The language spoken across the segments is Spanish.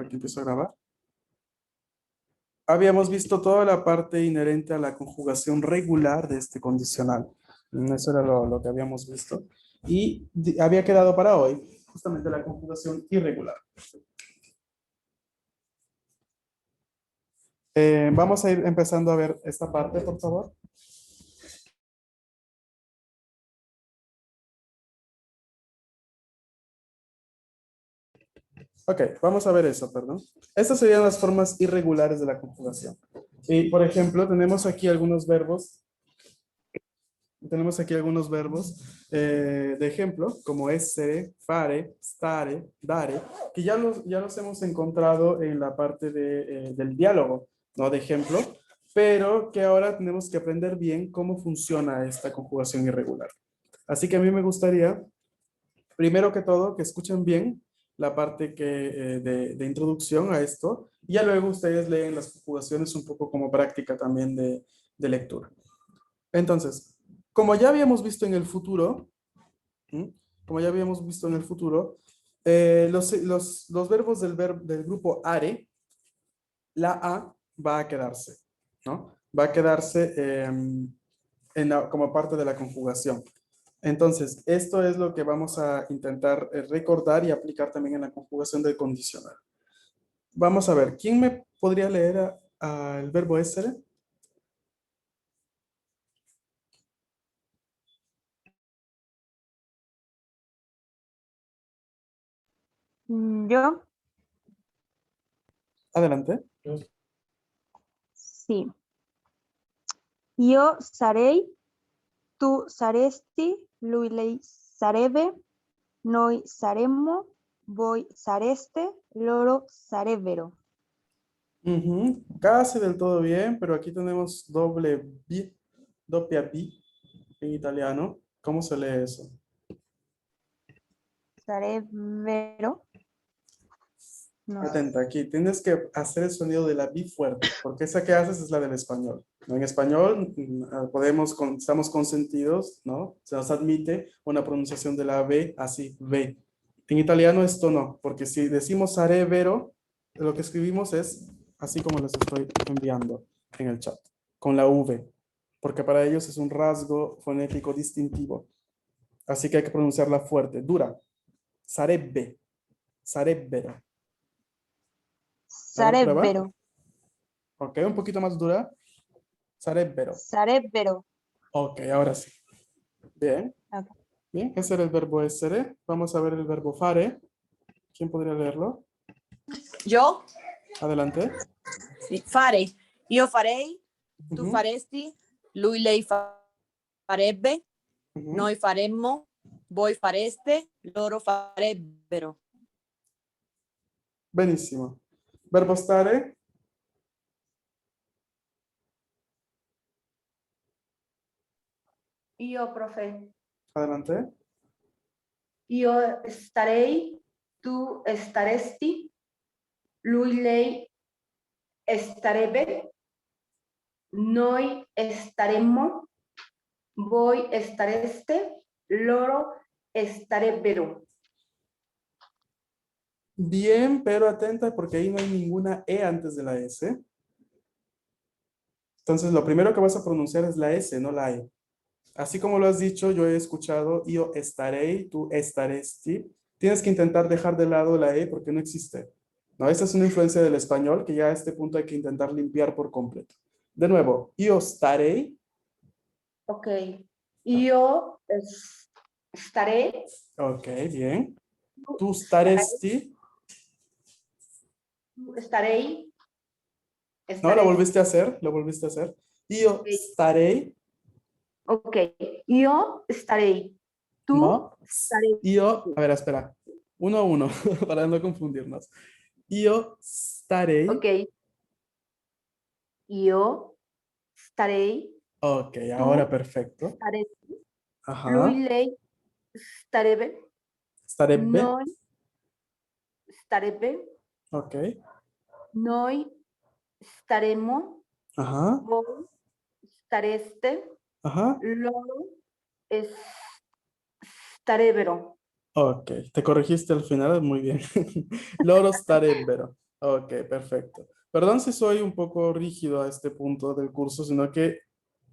que empiezo a grabar. Habíamos visto toda la parte inherente a la conjugación regular de este condicional. Eso era lo que habíamos visto. Y había quedado para hoy justamente la conjugación irregular. Vamos a ir empezando a ver esta parte, por favor. Ok, vamos a ver eso, perdón. Estas serían las formas irregulares de la conjugación. Y, por ejemplo, tenemos aquí algunos verbos. Tenemos aquí algunos verbos de ejemplo, como essere, fare, stare, dare, que ya los hemos encontrado en la parte del diálogo, ¿no? De ejemplo, pero que ahora tenemos que aprender bien cómo funciona esta conjugación irregular. Así que a mí me gustaría, primero que todo, que escuchen bien la parte de introducción a esto, y ya luego ustedes leen las conjugaciones un poco como práctica también de lectura. Entonces, como ya habíamos visto en el futuro, ¿m? Como ya habíamos visto en el futuro, los verbos del grupo are, la A va a quedarse, ¿no? Va a quedarse como parte de la conjugación. Entonces, esto es lo que vamos a intentar recordar y aplicar también en la conjugación del condicional. Vamos a ver, ¿quién me podría leer el verbo essere? Yo, Adelante. sì. Io sarei, tu saresti, lui, lei sarebbe, noi saremmo, voi sareste, loro sarebbero. Ujú, casi del todo bien, pero aquí tenemos doppia B en italiano. ¿Cómo se lee eso? Sarebbero. No. Atenta, aquí tienes que hacer el sonido de la B fuerte, porque esa que haces es la del español. ¿No? En español estamos consentidos, ¿no? Se nos admite una pronunciación de la B así, B. En italiano esto no, porque si decimos sarebbero, lo que escribimos es así como les estoy enviando en el chat, con la V, porque para ellos es un rasgo fonético distintivo. Así que hay que pronunciarla fuerte, dura. Sarebbe, sarebbero. A ver, prueba. Sarebbero. Ok, un poquito más dura. Sarebbero. Sarebbero. Ok, ahora sí. Bien. Ok. Bien, ese era el verbo essere. Vamos a ver el verbo fare. ¿Quién podría leerlo? Yo, Adelante. sì, fare. Io farei, tu Ujú, faresti, lui, lei farebbe, ujú. noi faremmo, voi fareste, loro farebbero. Benissimo. Verbo stare. Io, profe, Adelante. io starei, tu staresti, lui, lei starebbe, noi staremmo, voi stareste, loro starebbero. Bien, pero atenta porque ahí no hay ninguna E antes de la S. Entonces, lo primero que vas a pronunciar es la S, no la E. Así como lo has dicho, yo he escuchado io estarei, tú estaresti. Tienes que intentar dejar de lado la E porque no existe. No, esa es una influencia del español que ya a este punto hay que intentar limpiar por completo. De nuevo, io starei. Ok. Io starei, Ok, bien. Tú starei, staresti. tu starei, No, lo staresti. volviste a hacer, lo volviste a hacer. Io starei. Ok. Io starei, tu No. starei. Io, a ver, espera. Uno a uno, para no confundirnos. Io starei. Ok. Io starei, Ok, ahora tu perfecto. staresti, Ajá. lui, lei starebbe, Starebbe. noi starebbe, Ok. noi staremmo, Ajá. voi stareste, Ajá. loro starebbero. Ok, te corregiste al final, muy bien. Loro starebbero. Ok, perfecto. Perdón si soy un poco rígido a este punto del curso, sino que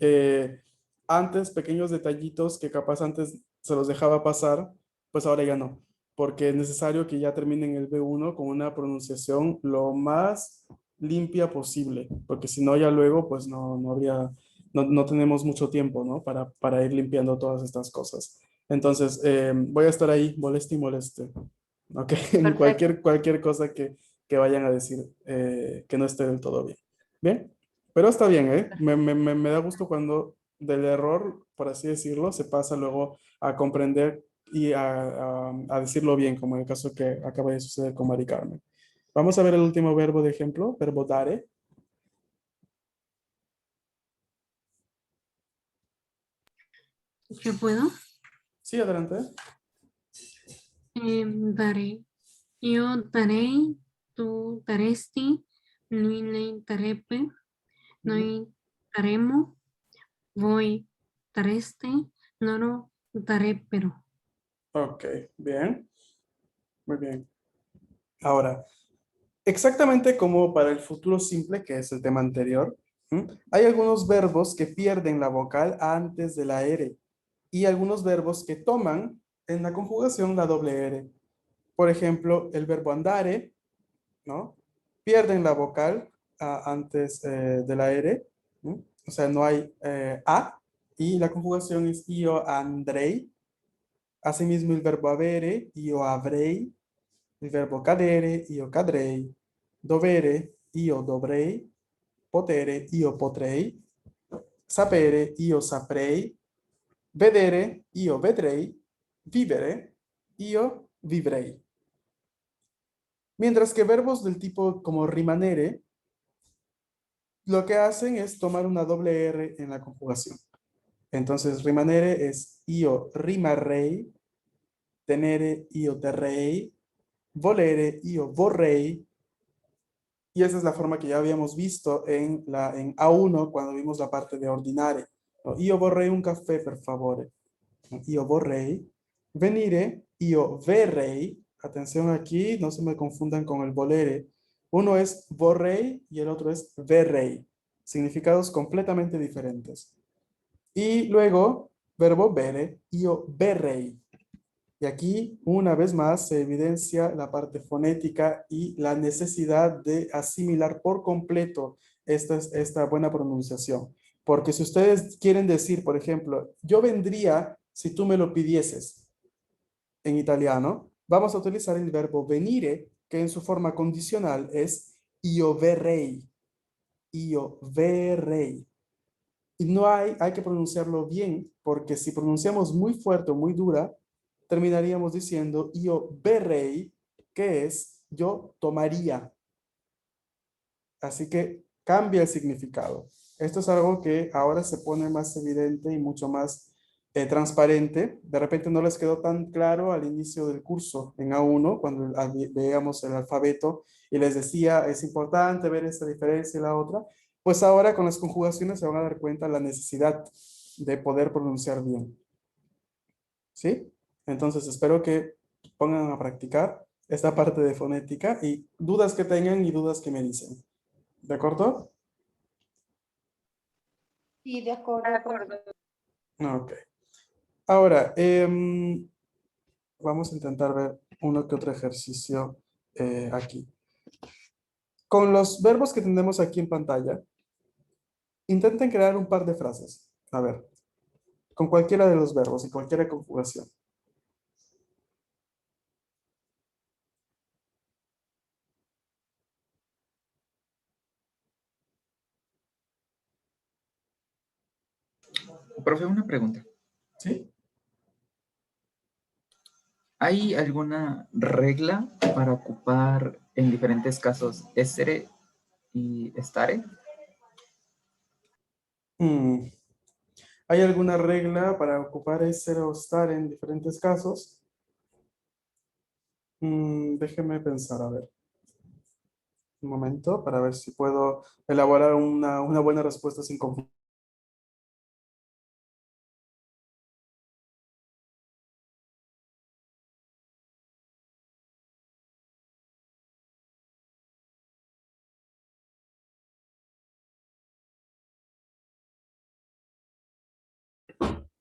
eh, antes pequeños detallitos que capaz antes se los dejaba pasar, pues ahora ya no, porque es necesario que ya terminen el B1 con una pronunciación lo más limpia posible, porque si no ya luego pues no habría, no tenemos mucho tiempo, ¿no? Para ir limpiando todas estas cosas. Entonces, voy a estar ahí, moleste y moleste. Ok, en Perfecto. cualquier cosa que vayan a decir que no esté del todo bien. Bien, pero está bien, ¿eh? Me da gusto cuando del error, por así decirlo, se pasa luego a comprender y a decirlo bien, como en el caso que acaba de suceder con Mari Carmen. Vamos a ver el último verbo de ejemplo, verbo dare. Yo puedo. Sí, adelante. Daré. Yo daré. Tú daresti. Luile darepe. Noi daremo. Voy dareste. Loro darepero. Ok, bien, muy bien. Ahora, exactamente como para el futuro simple, que es el tema anterior, ¿m? Hay algunos verbos que pierden la vocal antes de la R y algunos verbos que toman en la conjugación la doble R. Por ejemplo, el verbo andare, ¿no? Pierden la vocal antes de la R, ¿m? O sea, no hay A y la conjugación es io andrei. Asimismo, el verbo avere, io avrei. Il verbo cadere, io cadrei. Dovere, io dovrei. Potere, io potrei. Sapere, io saprei. Vedere, io vedrei. Vivere, io vivrei. Mientras que verbos del tipo como rimanere, lo que hacen es tomar una doble R en la conjugación. Entonces, rimanere es io rimarrei, tenere io terrei, volere io vorrei. Y esa es la forma que ya habíamos visto en A1 cuando vimos la parte de ordinare, ¿no? Io vorrei un caffè, per favore. Io vorrei. Venire, io verrei. Atención aquí, no se me confundan con el volere. Uno es vorrei y el otro es verrei. Significados completamente diferentes. Y luego, verbo vere, io verrei. Y aquí, una vez más, se evidencia la parte fonética y la necesidad de asimilar por completo esta buena pronunciación. Porque si ustedes quieren decir, por ejemplo, yo vendría si tú me lo pidieses en italiano, vamos a utilizar el verbo venire, que en su forma condicional es io verrei, io verrei. Y no hay que pronunciarlo bien, porque si pronunciamos muy fuerte o muy dura, terminaríamos diciendo io berrei, que es yo tomaría. Así que cambia el significado. Esto es algo que ahora se pone más evidente y mucho más transparente. De repente no les quedó tan claro al inicio del curso en A1, cuando veíamos el alfabeto y les decía, es importante ver esta diferencia y la otra. Pues ahora con las conjugaciones se van a dar cuenta la necesidad de poder pronunciar bien. ¿Sí? Entonces espero que pongan a practicar esta parte de fonética y dudas que tengan y dudas que me dicen. ¿De acuerdo? Sí, de acuerdo, profe. Ok. Ahora, vamos a intentar ver uno que otro ejercicio aquí. Con los verbos que tenemos aquí en pantalla, intenten crear un par de frases. A ver, con cualquiera de los verbos y cualquier conjugación. Profe, una pregunta. ¿Sí? ¿Hay alguna regla para ocupar en diferentes casos essere y stare? Mm, ¿Hay alguna regla para ocupar ese o estar en diferentes casos? Déjeme pensar, a ver, un momento para ver si puedo elaborar una buena respuesta sin confundir.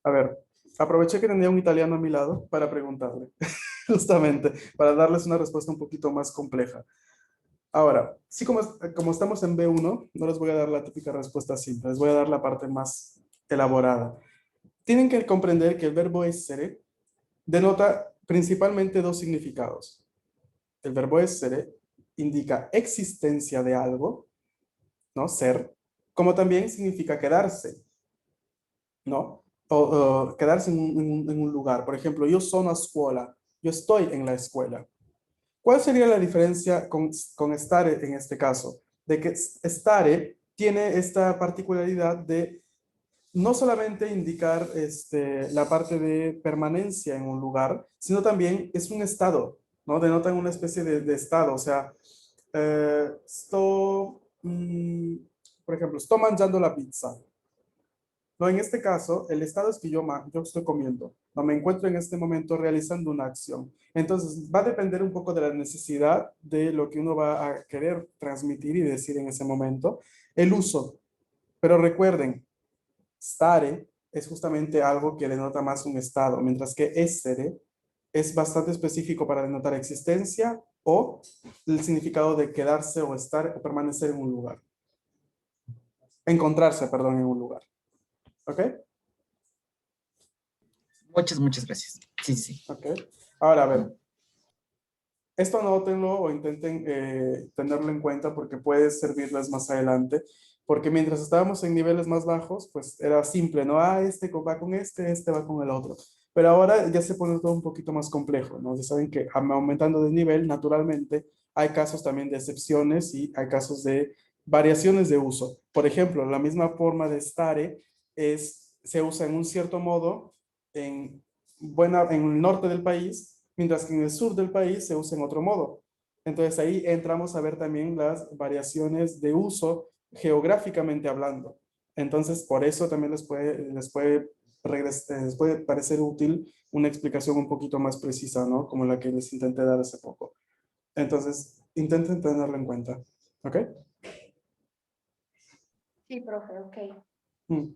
A ver, aproveché que tenía un italiano a mi lado para preguntarle, justamente, para darles una respuesta un poquito más compleja. Ahora, sí, como estamos en B1, no les voy a dar la típica respuesta simple, les voy a dar la parte más elaborada. Tienen que comprender que el verbo essere denota principalmente dos significados. El verbo essere indica existencia de algo, ¿no? Ser, como también significa quedarse, ¿no? O quedarse en un lugar. Por ejemplo, yo sono a scuola, yo estoy en la escuela. ¿Cuál sería la diferencia con stare en este caso? De que stare tiene esta particularidad de no solamente indicar la parte de permanencia en un lugar, sino también es un estado, ¿no? Denotan una especie de estado, o sea, por ejemplo, estoy mangiando la pizza. No, en este caso, el estado es que yo estoy comiendo, no me encuentro en este momento realizando una acción. Entonces, va a depender un poco de la necesidad de lo que uno va a querer transmitir y decir en ese momento, el uso. Pero recuerden, stare es justamente algo que denota más un estado, mientras que essere es bastante específico para denotar existencia o el significado de quedarse o estar o permanecer en un lugar. Encontrarse, perdón, en un lugar. ¿Ok? Muchas gracias. Sí, sí. Ok. Ahora, a ver, esto anótenlo o intenten tenerlo en cuenta porque puede servirles más adelante. Porque mientras estábamos en niveles más bajos, pues era simple, ¿no? Ah, este va con este va con el otro. Pero ahora ya se pone todo un poquito más complejo, ¿no? Ya saben que aumentando de nivel, naturalmente, hay casos también de excepciones y hay casos de variaciones de uso. Por ejemplo, la misma forma de stare se usa en un cierto modo en el norte del país, mientras que en el sur del país se usa en otro modo. Entonces ahí entramos a ver también las variaciones de uso geográficamente hablando. Entonces, por eso también les puede parecer útil una explicación un poquito más precisa, ¿no? Como la que les intenté dar hace poco. Entonces, intenten tenerlo en cuenta. ¿Ok? Sí, profe, ok. Mm,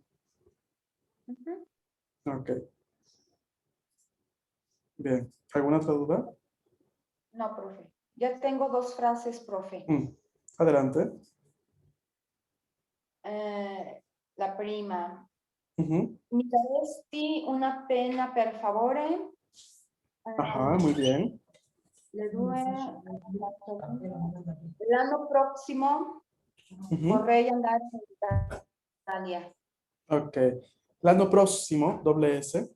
Ujú. ok. Bien. ¿Alguna otra duda? No, profe. Ya tengo dos frases, profe. Adelante. La prima. Ujú. Mi daresti una pena per favore. Ajá, muy bien. Le due, l'anno prossimo Ujú. vorrei andare in Italia. Ok. L'anno prossimo, doble S.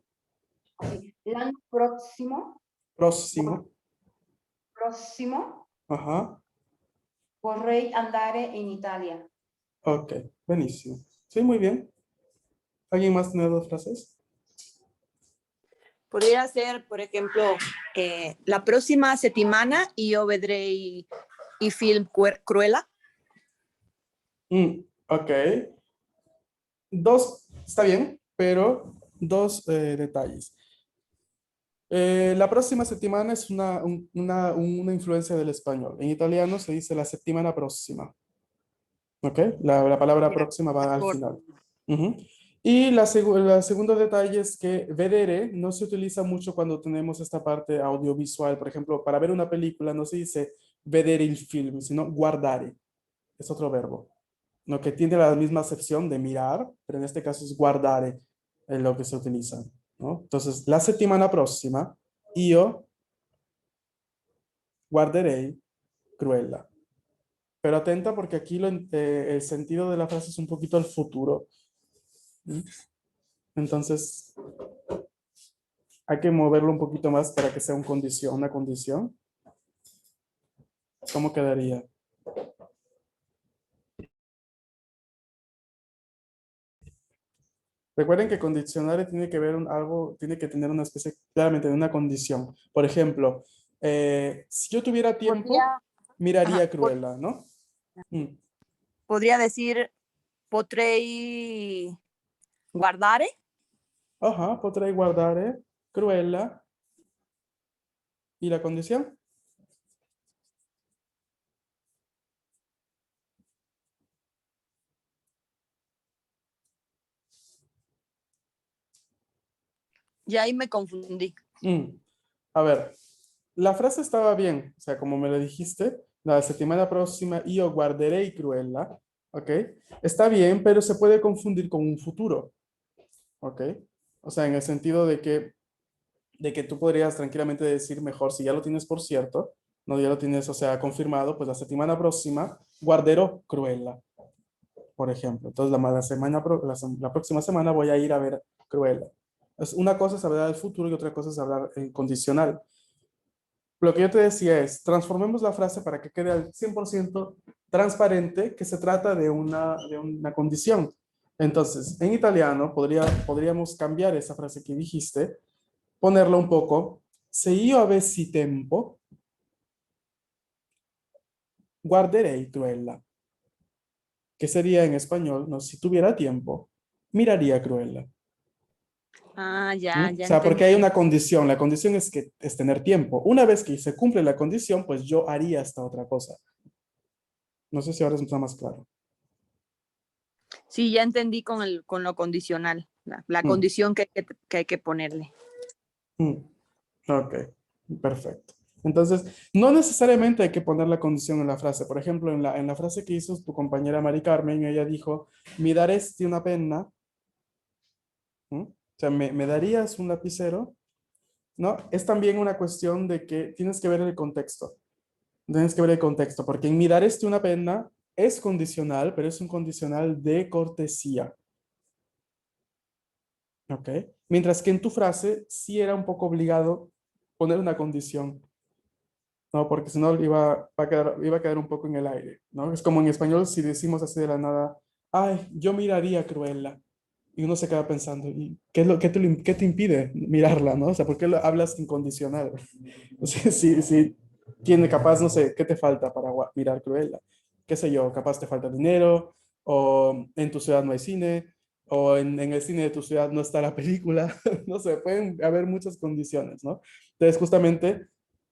Sì. L'anno prossimo, Próximo. prossimo Ajá. vorrei andare in Italia. Ok. Buenísimo. Sí, muy bien. ¿Alguien más tiene dos frases? Podría ser, por ejemplo, la próxima settimana io vedrei i film Cruella. Ok. Dos, está bien, pero dos detalles. La próxima settimana es una influencia del español. En italiano se dice la settimana prossima. ¿Ok? La palabra próxima va al final. Ujú. Y la segundo detalle es que vedere no se utiliza mucho cuando tenemos esta parte audiovisual. Por ejemplo, para ver una película no se dice vedere il film, sino guardare. Es otro verbo. Lo que tiene la misma acepción de mirar, pero en este caso es guardare, es lo que se utiliza, ¿no? Entonces, la settimana prossima, io guarderei Cruella. Pero atenta porque aquí el sentido de la frase es un poquito al futuro. ¿Mm? Entonces, hay que moverlo un poquito más para que sea una condición. ¿Cómo quedaría? Recuerden que condicionar tiene que ver algo, tiene que tener una especie, claramente, de una condición. Por ejemplo, si yo tuviera tiempo, Podría, miraría ajá, Cruella, ¿no? Mm. podría decir potrei guardare. Ajá, potrei guardare Cruella. ¿Y la condición? Ya ahí me confundí. A ver, la frase estaba bien, o sea, como me lo dijiste, la settimana prossima io guarderei Cruella, ¿ok? Está bien, pero se puede confundir con un futuro, ¿ok? O sea, en el sentido de que tú podrías tranquilamente decir mejor, si ya lo tienes por cierto, no ya lo tienes, o sea, confirmado, pues la settimana prossima guarderò Cruella, por ejemplo. Entonces, la próxima semana voy a ir a ver Cruella. Una cosa es hablar del futuro y otra cosa es hablar en condicional. Lo que yo te decía es, transformemos la frase para que quede al 100% transparente que se trata de una condición. Entonces, en italiano podríamos cambiar esa frase que dijiste, ponerla un poco, se io avessi tempo, guarderei Cruella. ¿Qué sería en español? No, si tuviera tiempo, miraría Cruella. Ah, ya, ¿Mm? O ya sea, porque hay entendí. una condición. La condición es que es tener tiempo. Una vez que se cumple la condición, pues yo haría esta otra cosa. No sé si ahora está más claro. Sí, ya entendí con lo condicional, la Mm, condición que hay que ponerle. mm. Ok, perfecto. Entonces, no necesariamente hay que poner la condición en la frase. Por ejemplo, en la frase que hizo tu compañera Mari Carmen, ella dijo, mi daresti una penna. ¿Mm? O sea, me darías un lapicero? ¿No? Es también una cuestión de que tienes que ver el contexto. Tienes que ver el contexto, porque en mi daresti una penna es condicional, pero es un condicional de cortesía. ¿Ok? Mientras que en tu frase sí era un poco obligado poner una condición. No, porque si no iba a quedar un poco en el aire, ¿no? Es como en español si decimos así de la nada, ay, yo miraría Cruella. Y uno se queda pensando, ¿y qué es qué te impide mirarla, no? O sea, ¿por qué lo hablas incondicional? O sea, si tiene capaz, no sé, ¿qué te falta para mirar Cruella? ¿Qué sé yo? Capaz te falta dinero, o en tu ciudad no hay cine, o en el cine de tu ciudad no está la película, no sé, pueden haber muchas condiciones, ¿no? Entonces, justamente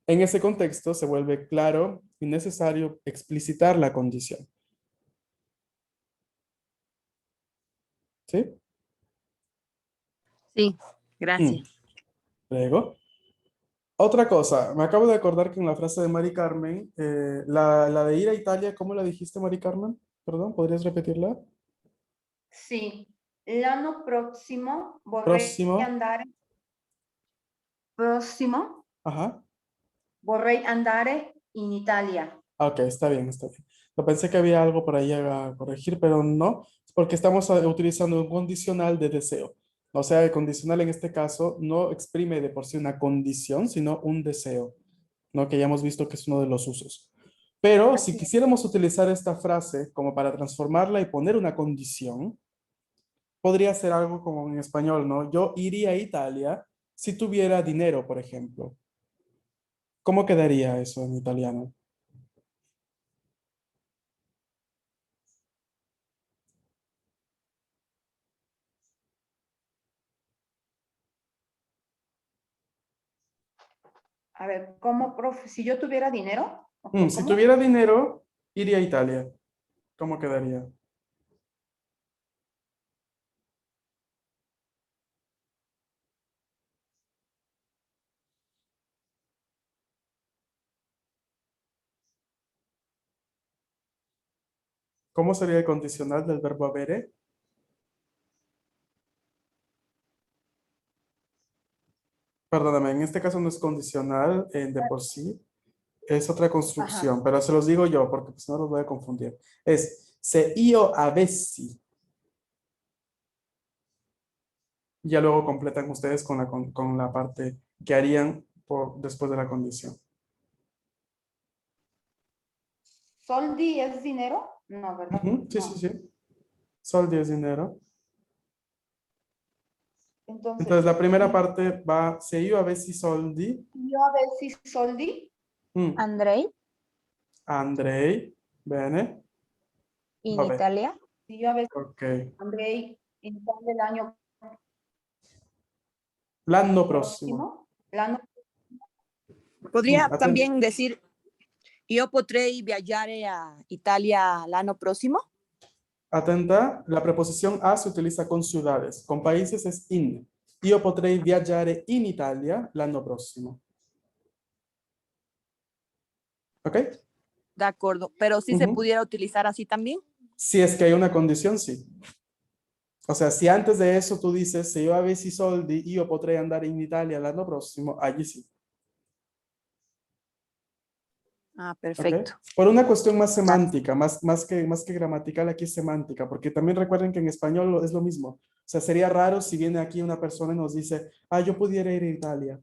en ese contexto se vuelve claro y necesario explicitar la condición. ¿Sí? Sí, Mm. gracias. Luego. Otra cosa, me acabo de acordar que en la frase de Mari Carmen, la de ir a Italia, ¿cómo la dijiste, Mari Carmen? Perdón, ¿podrías repetirla? Sì, l'anno prossimo Próximo. prossimo Ajá. vorrei andare in Italia. Ok, está bien, está bien. Yo pensé que había algo por ahí a corregir, pero no, porque estamos utilizando un condicional de deseo. O sea, el condicional en este caso no exprime de por sí una condición, sino un deseo, ¿no? Que ya hemos visto que es uno de los usos. Pero si Así es. quisiéramos utilizar esta frase como para transformarla y poner una condición, podría ser algo como en español, ¿no? Yo iría a Italia si tuviera dinero, por ejemplo. ¿Cómo quedaría eso en italiano? A ver, ¿cómo, profe? Si yo tuviera dinero, Si ¿cómo? tuviera dinero, iría a Italia. ¿Cómo quedaría? ¿Cómo sería el condicional del verbo avere? Perdóname, en este caso no es condicional de por sí, es otra Ajá. construcción, pero se los digo yo porque si no los voy a confundir. Es se io avessi. Ya luego completan ustedes con la parte que harían después de la condición. ¿Soldi es dinero? No, ¿verdad? Ujú, sí, sí, No. sí. Soldi es dinero. Entonces, Entonces, la primera si parte va, se io avessi soldi, yo avessi soldi, mm, Andrei, andrei, bene, in vabbè, Italia. si yo avessi ok. andrei in Italia el año L'anno prossimo. próximo, l'anno Podría Aten- también decir, yo potrei viaggiare a Italia l'anno prossimo. Atenta, la preposición a se utiliza con ciudades, con países es in. io potrei viaggiare in Italia l'anno prossimo. ¿Ok? De acuerdo, pero si se Ujú. pudiera utilizar así también. Si es que hay una condición, sí. O sea, si antes de eso tú dices, se io avessi i soldi, io potrei andare in Italia l'anno prossimo, allí sí. Ah, ¿Ok? perfecto. Por una cuestión más semántica, más que gramatical, aquí es semántica, porque también recuerden que en español es lo mismo. O sea, sería raro si viene aquí una persona y nos dice, yo pudiera ir a Italia.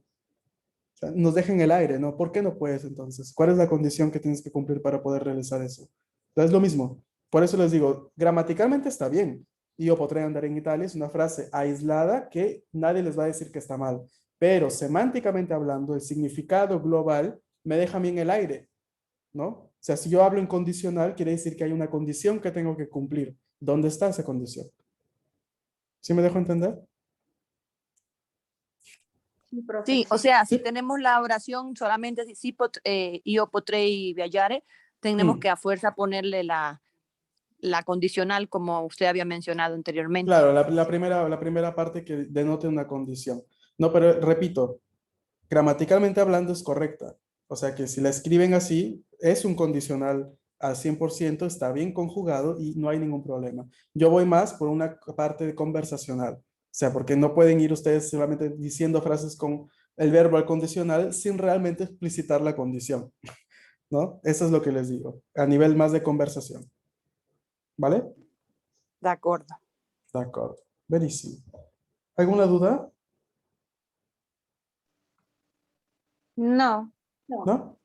O sea, nos deja en el aire, ¿no? ¿Por qué no puedes entonces? ¿Cuál es la condición que tienes que cumplir para poder realizar eso? Entonces, lo mismo. Por eso les digo, gramaticalmente está bien. Yo podré andar en Italia es una frase aislada que nadie les va a decir que está mal. Pero semánticamente hablando, el significado global me deja a mí en el aire, ¿no? O sea, si yo hablo en condicional, quiere decir que hay una condición que tengo que cumplir. ¿Dónde está esa condición? ¿Sí me dejo entender? Sí, profe, Sí, o sí. sea, si Sí. tenemos la oración solamente si sí io potrei viaggiare, tenemos Mm. que a fuerza ponerle la condicional como usted había mencionado anteriormente. Claro, la primera parte que denote una condición. No, pero repito, gramaticalmente hablando es correcta. O sea que si la escriben así, es un condicional al 100%, está bien conjugado y no hay ningún problema. Yo voy más por una parte de conversacional. O sea, porque no pueden ir ustedes solamente diciendo frases con el verbo al condicional sin realmente explicitar la condición, ¿no? Eso es lo que les digo, a nivel más de conversación. ¿Vale? De acuerdo. De acuerdo. Buenísimo. ¿Alguna duda? No. No, ¿No?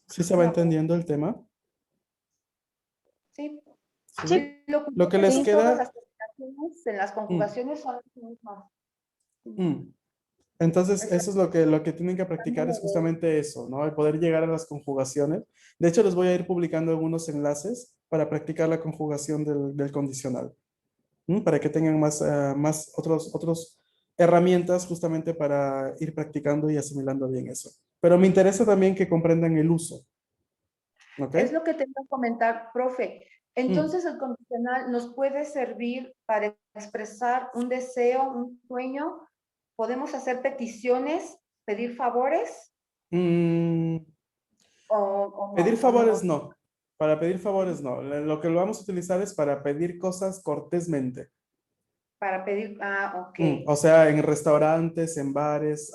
¿Sí se va no, profe. entendiendo el tema? Sí, ¿Sí? Sí, lo Lo que único que les sí, todas queda... las terminaciones en las Mm, conjugaciones son las mismas. mm. Entonces, eso es Excepto lo que tienen que practicar es cambio de- justamente eso, ¿no? El poder llegar a las conjugaciones. De hecho, les voy a ir publicando algunos enlaces para practicar la conjugación del condicional, para que tengan más otros herramientas justamente para ir practicando y asimilando bien eso. Pero me interesa también que comprendan el uso, ¿ok? Es lo que te iba a comentar, profe. Mm. Entonces, el condicional nos puede servir para expresar un deseo, un sueño. Podemos hacer peticiones, pedir favores Mm, pedir o no. favores no. Para pedir favores no. Lo que lo vamos a utilizar es para pedir cosas cortésmente. Para pedir, ok. O sea, en restaurantes, en bares,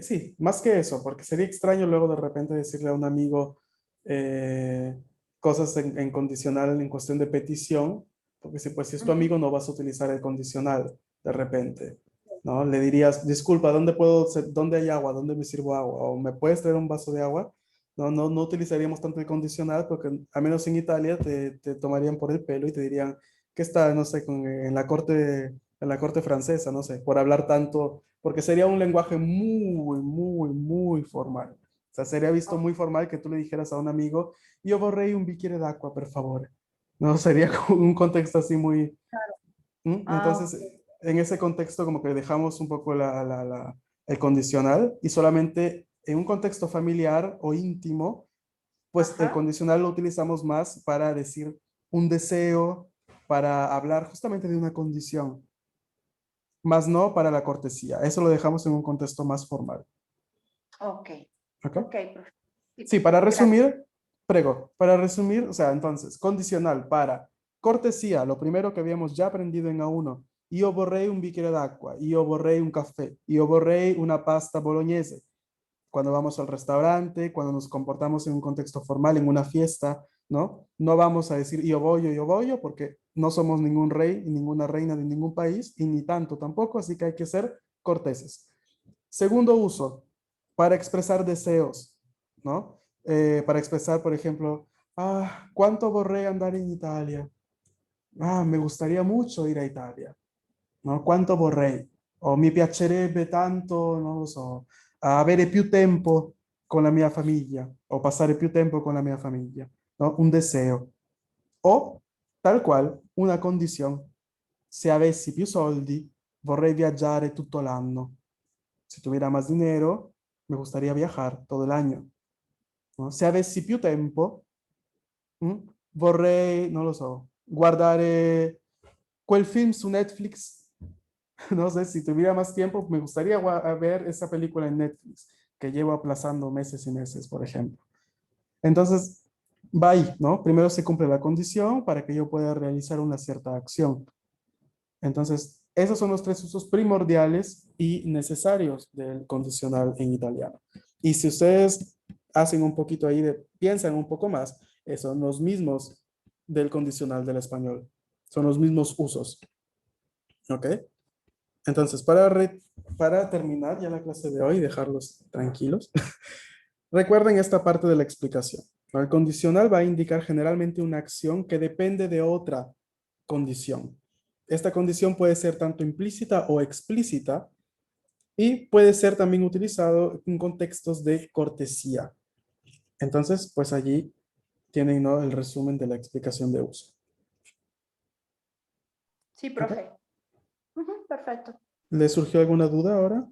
sí, más que eso, porque sería extraño luego de repente decirle a un amigo eh, cosas en condicional en cuestión de petición, porque si es tu Ujú. amigo no vas a utilizar el condicional de repente, ¿no? Le dirías, disculpa, ¿dónde hay agua? ¿Dónde me sirvo agua? ¿O me puedes traer un vaso de agua? No utilizaríamos tanto el condicional porque al menos en Italia te tomarían por el pelo y te dirían que está, no sé, en la corte francesa, no sé, por hablar tanto, porque sería un lenguaje muy formal. O sea, sería visto muy formal que tú le dijeras a un amigo, yo vorrei un bicchiere d'acqua, por favor. No, sería como un contexto así muy... Ok. Entonces, en ese contexto como que dejamos un poco el condicional y solamente en un contexto familiar o íntimo, pues el Ajá. condicional lo utilizamos más para decir un deseo, para hablar justamente de una condición, más no para la cortesía. Eso lo dejamos en un contexto más formal. Ok. ¿Ok? Ok, profe. Sí, Sí, para gracias. resumir, para resumir, o sea, entonces, condicional para cortesía, lo primero que habíamos ya aprendido en A1, io vorrei un bicchiere d'acqua, io vorrei un café, io vorrei una pasta bolognese. Cuando vamos al restaurante, cuando nos comportamos en un contexto formal, en una fiesta, ¿no? No vamos a decir yo voy, porque no somos ningún rey y ninguna reina de ningún país, y ni tanto tampoco, así que hay que ser corteses. Segundo uso, para expresar deseos, ¿no? Para expresar, por ejemplo, ¿cuánto vorrei andare in Italia? Me gustaría mucho ir a Italia, ¿no? ¿Quanto vorrei? O mi piacerebbe tanto, non lo so, avere più tempo con la mia famiglia o passare più tempo con la mia famiglia, ¿no? Un deseo. O, tal cual, una condición. Se avessi più soldi, vorrei viaggiare tutto l'anno. Si tuviera más dinero, me gustaría viajar todo el año, ¿no? Se avessi più tempo, vorrei, non lo so, guardare quel film su Netflix No sé, si tuviera más tiempo, me gustaría ver esa película en Netflix, que llevo aplazando meses y meses, por ejemplo. Entonces, va ahí, ¿no? Primero se cumple la condición para que yo pueda realizar una cierta acción. Entonces, esos son los tres usos primordiales y necesarios del condicional en italiano. Y si ustedes hacen un poquito ahí, piensan un poco más, son los mismos del condicional del español. Son los mismos usos. ¿Ok? Entonces, para terminar ya la clase de hoy, dejarlos tranquilos, recuerden esta parte de la explicación, ¿no? El condicional va a indicar generalmente una acción que depende de otra condición. Esta condición puede ser tanto implícita o explícita y puede ser también utilizado en contextos de cortesía. Entonces, pues allí tienen, ¿no?, el resumen de la explicación de uso. Sí, profe. Ujú, perfecto. ¿Les surgió alguna duda ahora?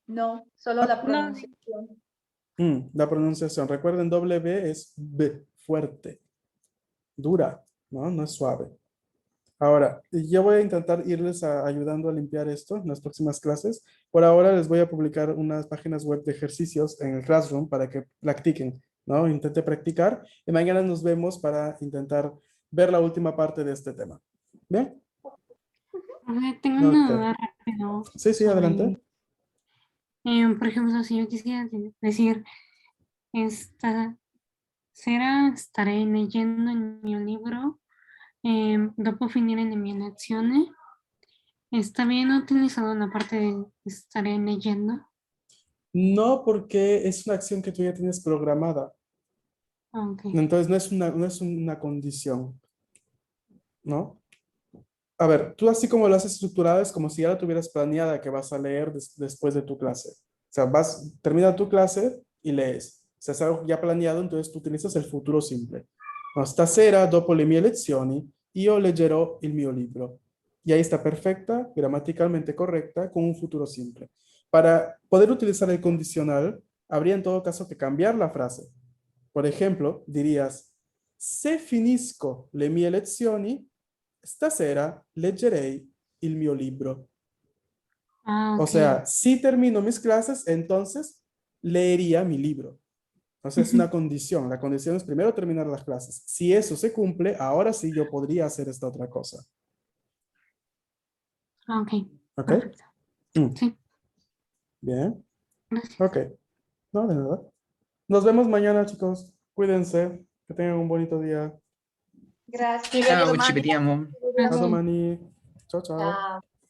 No, solo la No. pronunciación. La pronunciación. Recuerden, doble B es B, fuerte, dura, ¿no? No es suave. Ahora, yo voy a intentar irles ayudando a limpiar esto en las próximas clases. Por ahora les voy a publicar unas páginas web de ejercicios en el Classroom para que practiquen, ¿no? Intente practicar y mañana nos vemos para intentar ver la última parte de este tema. ¿Bien? Profe, tengo Ok. una duda rápido Sí, sí, adelante. por ejemplo, si yo quisiera decir, esta estaré leyendo il mio libro, dopo finire le mie lezioni. ¿Está bien utilizado la parte de estaré leyendo? No, porque es una acción que tú ya tienes programada. Ok. Entonces no es una condición, ¿no? A ver, tú así como lo has estructurado es como si ya la tuvieras planeada que vas a leer después de tu clase. O sea, termina tu clase y lees. O sea, es algo ya planeado, entonces tú utilizas el futuro simple. No, stasera, dopo le mie lezioni, io leggerò il mio libro. Y ahí está perfecta, gramaticalmente correcta, con un futuro simple. Para poder utilizar el condicional, habría en todo caso que cambiar la frase. Por ejemplo, dirías, se finisco le mie lezioni, stasera leggerei il mio libro. Ah, O ok. sea, si termino mis clases, entonces leería mi libro. Entonces es una condición. La condición es primero terminar las clases. Si eso se cumple, ahora sí yo podría hacer esta otra cosa. Ah, ok. ¿Ok? Perfecto. Mm, Sí, Bien. gracias. Ok. No, de nada. Nos vemos mañana, chicos. Cuídense. Que tengan un bonito día. Gracias. Ciao, ci vediamo. Ciao, Gracias. domani. Ciao, ciao. Chao.